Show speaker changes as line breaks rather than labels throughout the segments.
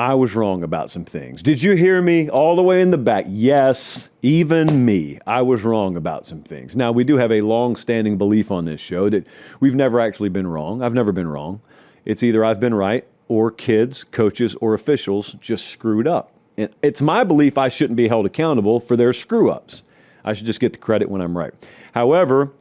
I was wrong about some things. Did you hear me all the way in the back? Yes, even me. I was wrong about some things. Now, we do have a long-standing belief on this show that we've never actually been wrong. I've never been wrong. It's either I've been right or kids, coaches, or officials just screwed up. And it's my belief I shouldn't be held accountable for their screw-ups. I should just get the credit when I'm right. However,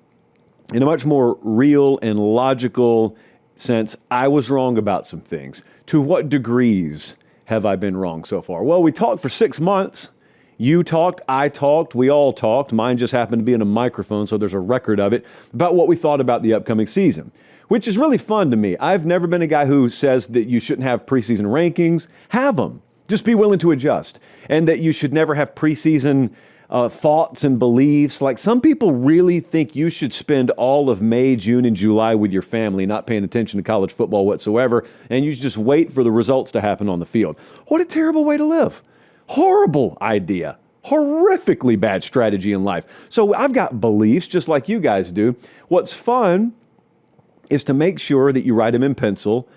in a much more real and logical sense, I was wrong about some things. To what degrees have I been wrong so far? Well, we talked for 6 months. You talked, I talked, we all talked. Mine just happened to be in a microphone, so there's a record of it, about what we thought about the upcoming season, which is really fun to me. I've never been a guy who says that you shouldn't have preseason rankings. Have them. Just be willing to adjust. And that you should never have preseason thoughts and beliefs. Like, some people really think you should spend all of May, June, and July with your family, not paying attention to college football whatsoever, and you should just wait for the results to happen on the field. What a terrible way to live. Horrible idea. Horrifically bad strategy in life. So I've got beliefs just like you guys do. What's fun is to make sure that you write them in pencil,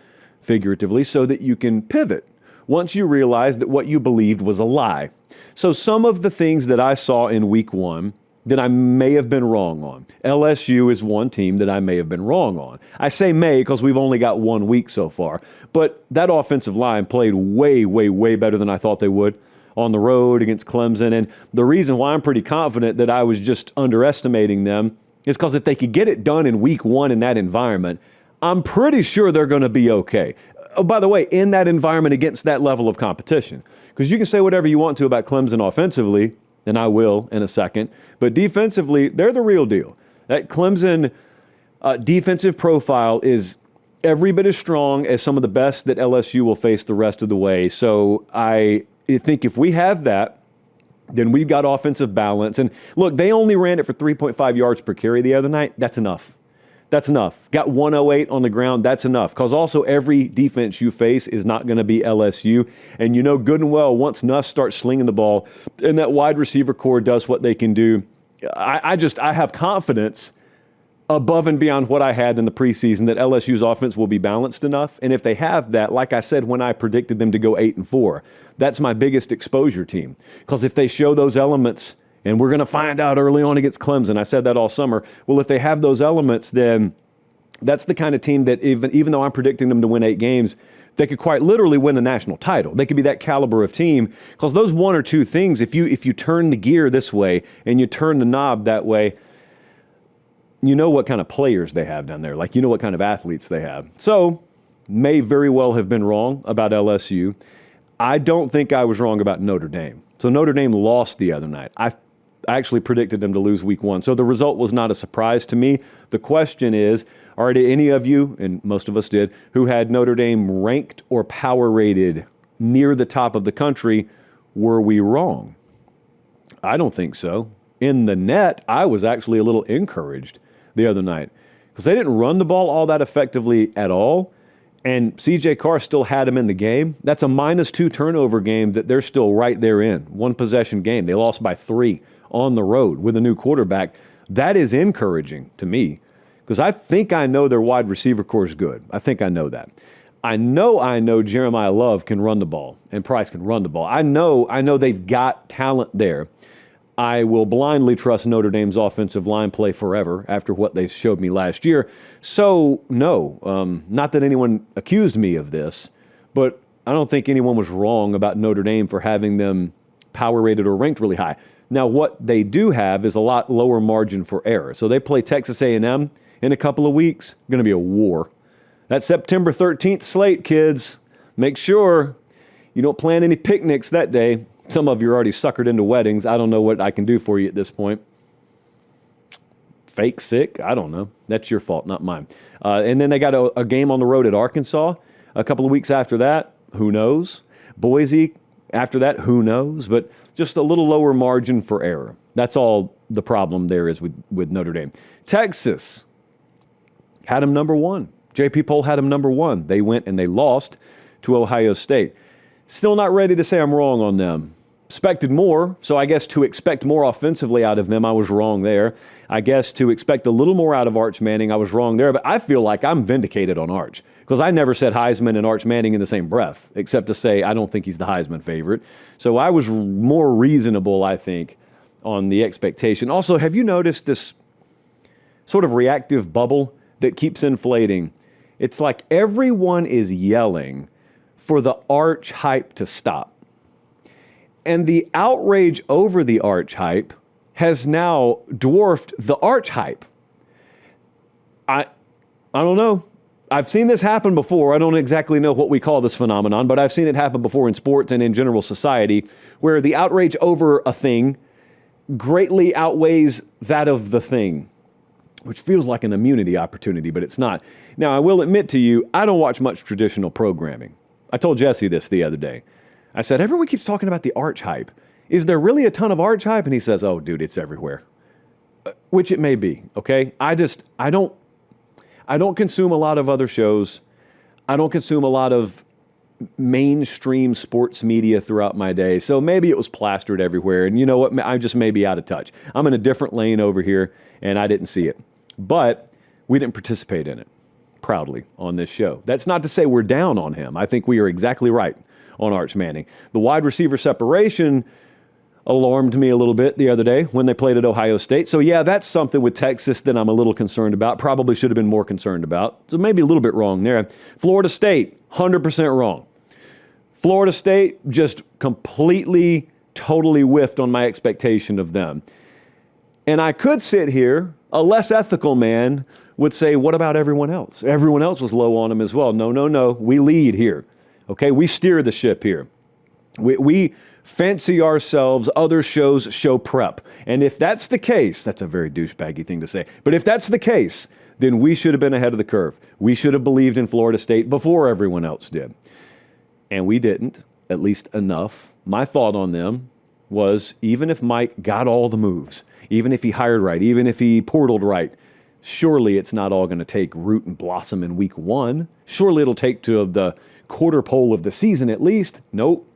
figuratively, so that you can pivot once you realize that what you believed was a lie. So some of the things that I saw in week 1 that I may have been wrong on. LSU is one team that I may have been wrong on. I say may because we've only got 1 week so far. But that offensive line played way, way, way better than I thought they would on the road against Clemson. And the reason why I'm pretty confident that I was just underestimating them is because if they could get it done in week 1 in that environment, I'm pretty sure they're going to be okay. Oh, by the way, in that environment against that level of competition. Because you can say whatever you want to about Clemson offensively, and I will in a second, but defensively, they're the real deal. That Clemson defensive profile is every bit as strong as some of the best that LSU will face the rest of the way. So I think if we have that, then we've got offensive balance. And look, they only ran it for 3.5 yards per carry the other night. That's enough. That's enough. Got 108 on the ground. That's enough. Because also every defense you face is not going to be LSU. And you know good and well, once Nuss starts slinging the ball and that wide receiver core does what they can do, I have confidence above and beyond what I had in the preseason that LSU's offense will be balanced enough. And if they have that, like I said when I predicted them to go 8-4, that's my biggest exposure team. Because if they show those elements, and we're going to find out early on against Clemson. I said that all summer. Well, if they have those elements, then that's the kind of team that even though I'm predicting them to win 8 games, they could quite literally win a national title. They could be that caliber of team because those 1 or 2 things, if you turn the gear this way and you turn the knob that way, you know what kind of players they have down there. Like, you know what kind of athletes they have. So, may very well have been wrong about LSU. I don't think I was wrong about Notre Dame. So Notre Dame lost the other night. I actually predicted them to lose week 1. So the result was not a surprise to me. The question is, are there any of you, and most of us did, who had Notre Dame ranked or power rated near the top of the country? Were we wrong? I don't think so. In the net, I was actually a little encouraged the other night because they didn't run the ball all that effectively at all. And C.J. Carr still had him in the game. That's a -2 turnover game that they're still right there in. 1 possession game. They lost by 3 on the road with a new quarterback. That is encouraging to me because I think I know their wide receiver core is good. I think I know that. I know Jeremiah Love can run the ball and Price can run the ball. I know they've got talent there. I will blindly trust Notre Dame's offensive line play forever after what they showed me last year. So, no, not that anyone accused me of this, but I don't think anyone was wrong about Notre Dame for having them power rated or ranked really high. Now, what they do have is a lot lower margin for error. So they play Texas A&M in a couple of weeks. Going to be a war. That September 13th slate, kids. Make sure you don't plan any picnics that day. Some of you are already suckered into weddings. I don't know what I can do for you at this point. Fake sick? I don't know. That's your fault, not mine. And then they got a game on the road at Arkansas. A couple of weeks after that, who knows? Boise, after that, who knows? But just a little lower margin for error. That's all the problem there is with Notre Dame. Texas had them number 1. J.P. Poll had them number 1. They went and they lost to Ohio State. Still not ready to say I'm wrong on them. Expected more, so I guess to expect more offensively out of them, I was wrong there. I guess to expect a little more out of Arch Manning, I was wrong there. But I feel like I'm vindicated on Arch because I never said Heisman and Arch Manning in the same breath, except to say I don't think he's the Heisman favorite. So I was more reasonable, I think, on the expectation. Also, have you noticed this sort of reactive bubble that keeps inflating? It's like everyone is yelling for the Arch hype to stop. And the outrage over the Arch hype has now dwarfed the Arch hype. I don't know. I've seen this happen before. I don't exactly know what we call this phenomenon, but I've seen it happen before in sports and in general society, where the outrage over a thing greatly outweighs that of the thing, which feels like an immunity opportunity, but it's not. Now, I will admit to you, I don't watch much traditional programming. I told Jesse this the other day. I said, everyone keeps talking about the Arch hype. Is there really a ton of Arch hype? And he says, oh, dude, it's everywhere. Which it may be, okay? I don't consume a lot of other shows. I don't consume a lot of mainstream sports media throughout my day. So maybe it was plastered everywhere. And you know what? I just may be out of touch. I'm in a different lane over here, and I didn't see it. But we didn't participate in it proudly on this show. That's not to say we're down on him. I think we are exactly right on Arch Manning. The wide receiver separation alarmed me a little bit the other day when they played at Ohio State. So yeah, that's something with Texas that I'm a little concerned about. Probably should have been more concerned about. So maybe a little bit wrong there. Florida State, 100% wrong. Florida State just completely, totally whiffed on my expectation of them. And I could sit here, a less ethical man would say, what about everyone else? Everyone else was low on them as well. No. We lead here. Okay, we steer the ship here. We fancy ourselves, other shows show prep. And if that's the case, that's a very douchebaggy thing to say, but if that's the case, then we should have been ahead of the curve. We should have believed in Florida State before everyone else did. And we didn't, at least enough. My thought on them was, even if Mike got all the moves, even if he hired right, even if he portaled right, surely it's not all going to take root and blossom in week one. Surely it'll take to the quarter pole of the season at least. Nope.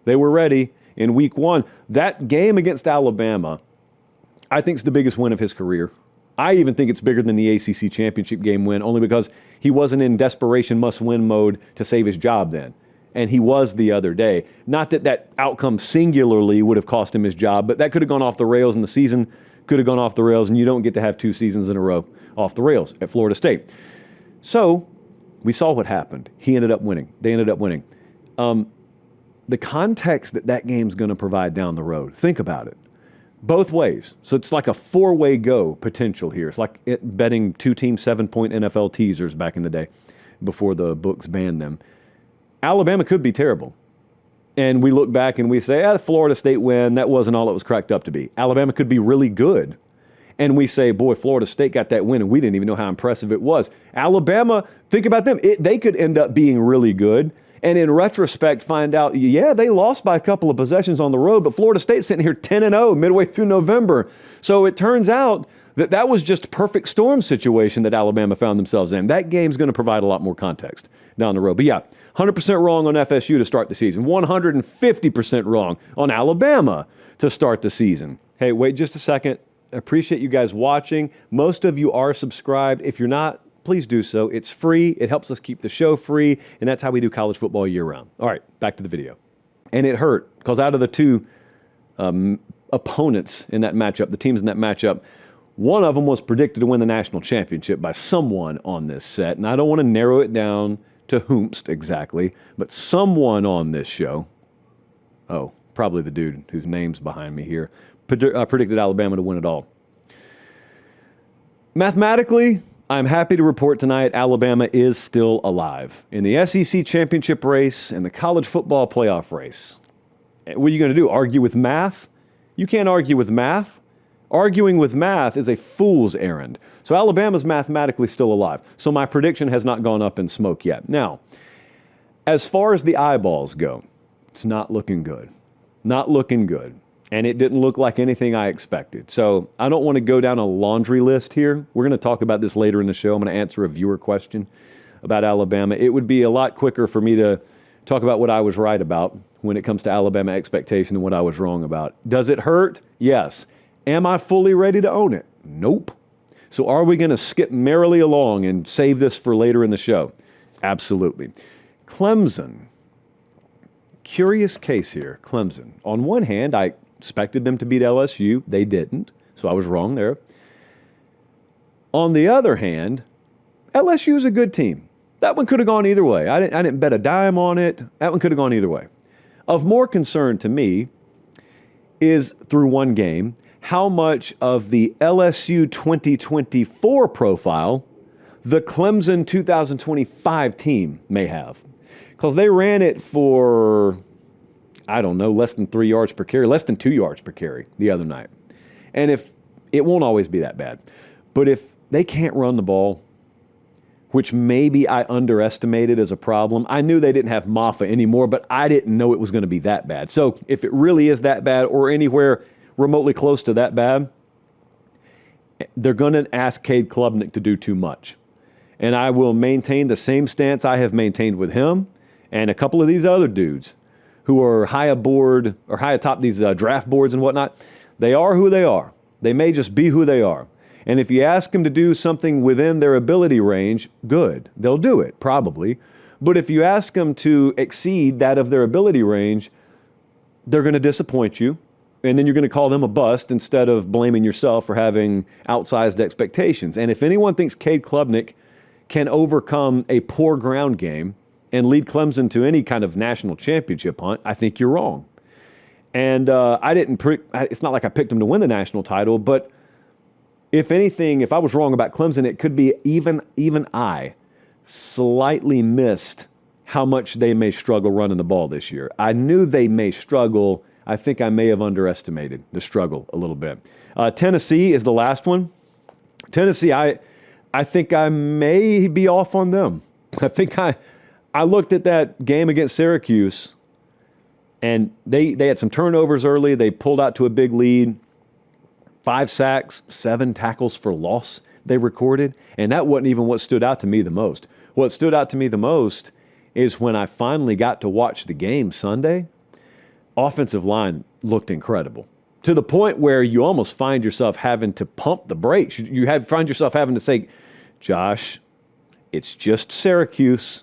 They were ready in week one. That game against Alabama, I think, is the biggest win of his career. I even think it's bigger than the ACC championship game win, only because he wasn't in desperation must-win mode to save his job then. And he was the other day. Not that that outcome singularly would have cost him his job, but that could have gone off the rails, and the season could have gone off the rails, and you don't get to have 2 seasons in a row off the rails at Florida State. So we saw what happened. He ended up winning. They ended up winning. The context that game's going to provide down the road, think about it. Both ways. So it's like a 4-way go potential here. It's like betting 2-team 7-point NFL teasers back in the day before the books banned them. Alabama could be terrible. And we look back and we say, the Florida State win, that wasn't all it was cracked up to be. Alabama could be really good. And we say, boy, Florida State got that win, and we didn't even know how impressive it was. Alabama, think about them. They could end up being really good. And in retrospect, find out, they lost by a couple of possessions on the road, but Florida State's sitting here 10-0 midway through November. So it turns out that was just a perfect storm situation that Alabama found themselves in. That game's going to provide a lot more context down the road. But yeah, 100% wrong on FSU to start the season. 150% wrong on Alabama to start the season. Hey, wait just a second. I appreciate you guys watching. Most of you are subscribed. If you're not, please do so. It's free. It helps us keep the show free, and that's how we do college football year-round. All right, back to the video. And it hurt, because out of the 2 opponents in that matchup, the teams in that matchup, one of them was predicted to win the national championship by someone on this set. And I don't want to narrow it down to whomst exactly, but someone on this show, probably the dude whose name's behind me here, predicted Alabama to win it all. Mathematically, I'm happy to report tonight Alabama is still alive in the SEC championship race and the college football playoff race. What are you going to do, argue with math? You can't argue with math. Arguing with math is a fool's errand. So Alabama's mathematically still alive. So my prediction has not gone up in smoke yet. Now, as far as the eyeballs go, it's not looking good. Not looking good. And it didn't look like anything I expected. So I don't want to go down a laundry list here. We're going to talk about this later in the show. I'm going to answer a viewer question about Alabama. It would be a lot quicker for me to talk about what I was right about when it comes to Alabama expectation and what I was wrong about. Does it hurt? Yes. Am I fully ready to own it? Nope. So are we going to skip merrily along and save this for later in the show? Absolutely. Clemson. Curious case here. Clemson. On one hand, I expected them to beat LSU. They didn't. So I was wrong there. On the other hand, LSU is a good team. That one could have gone either way. I didn't bet a dime on it. That one could have gone either way. Of more concern to me is, through one game, how much of the LSU 2024 profile the Clemson 2025 team may have. Because they ran it for, I don't know, less than 3 yards per carry, less than 2 yards per carry the other night. And if it won't always be that bad, but if they can't run the ball, which maybe I underestimated as a problem. I knew they didn't have Maffa anymore, but I didn't know it was going to be that bad. So if it really is that bad or anywhere remotely close to that bad, they're going to ask Cade Klubnik to do too much. And I will maintain the same stance I have maintained with him and a couple of these other dudes who are high aboard or high atop these draft boards and whatnot. They are who they are. They may just be who they are. And if you ask them to do something within their ability range, good. They'll do it, probably. But if you ask them to exceed that of their ability range, they're going to disappoint you. And then you're going to call them a bust instead of blaming yourself for having outsized expectations. And if anyone thinks Cade Klubnik can overcome a poor ground game and lead Clemson to any kind of national championship hunt, I think you're wrong. And it's not like I picked him to win the national title, but if anything, if I was wrong about Clemson, it could be even I slightly missed how much they may struggle running the ball this year. I knew they may struggle. I think I may have underestimated the struggle a little bit. Tennessee is the last one. Tennessee, I think I may be off on them. I think I looked at that game against Syracuse, and they had some turnovers early. They pulled out to a big lead. 5 sacks, 7 tackles for loss they recorded, and that wasn't even what stood out to me the most. What stood out to me the most is when I finally got to watch the game Sunday, offensive line looked incredible. To the point where you almost find yourself having to pump the brakes. You find yourself having to say, Josh, it's just Syracuse.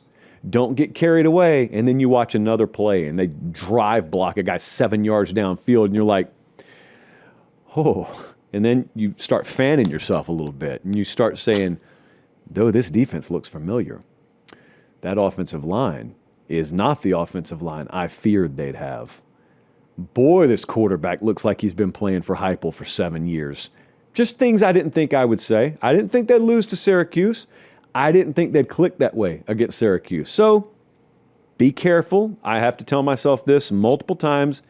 Don't get carried away. And then you watch another play, and they drive block a guy 7 yards downfield, and you're like, oh. And then you start fanning yourself a little bit, and you start saying, though this defense looks familiar, that offensive line is not the offensive line I feared they'd have. Boy, this quarterback looks like he's been playing for Heupel for 7 years. Just things I didn't think I would say. I didn't think they'd lose to Syracuse. I didn't think they'd click that way against Syracuse. So be careful. I have to tell myself this multiple times.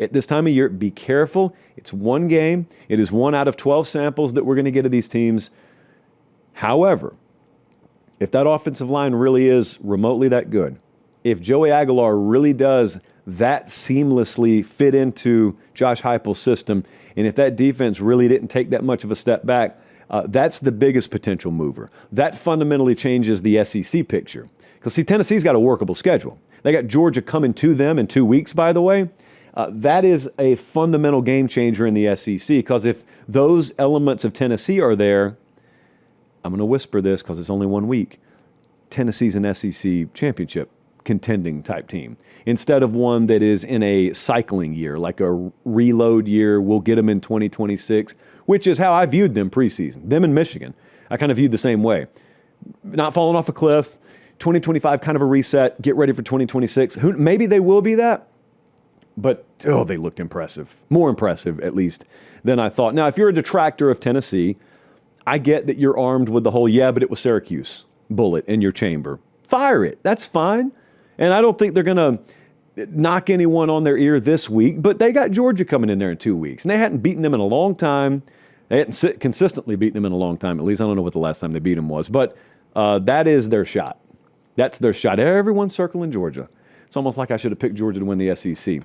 At this time of year, be careful. It's one game. It is 1 out of 12 samples that we're going to get of these teams. However, if that offensive line really is remotely that good, if Joey Aguilar really does that seamlessly fit into Josh Heupel's system, and if that defense really didn't take that much of a step back, that's the biggest potential mover. That fundamentally changes the SEC picture. Because, see, Tennessee's got a workable schedule. They got Georgia coming to them in 2 weeks, by the way. That is a fundamental game changer in the SEC, because if those elements of Tennessee are there, I'm going to whisper this because it's only 1 week, Tennessee's an SEC championship contending type team instead of one that is in a cycling year, like a reload year. We'll get them in 2026, which is how I viewed them preseason. Them in Michigan, I kind of viewed the same way. Not falling off a cliff, 2025 kind of a reset, get ready for 2026. Maybe they will be that. But, they looked impressive. More impressive, at least, than I thought. Now, if you're a detractor of Tennessee, I get that you're armed with the whole, but it was Syracuse bullet in your chamber. Fire it. That's fine. And I don't think they're going to knock anyone on their ear this week, but they got Georgia coming in there in 2 weeks. And they hadn't beaten them in a long time. They hadn't consistently beaten them in a long time. At least I don't know what the last time they beat them was. But that is their shot. That's their shot. Everyone's circling Georgia. It's almost like I should have picked Georgia to win the SEC.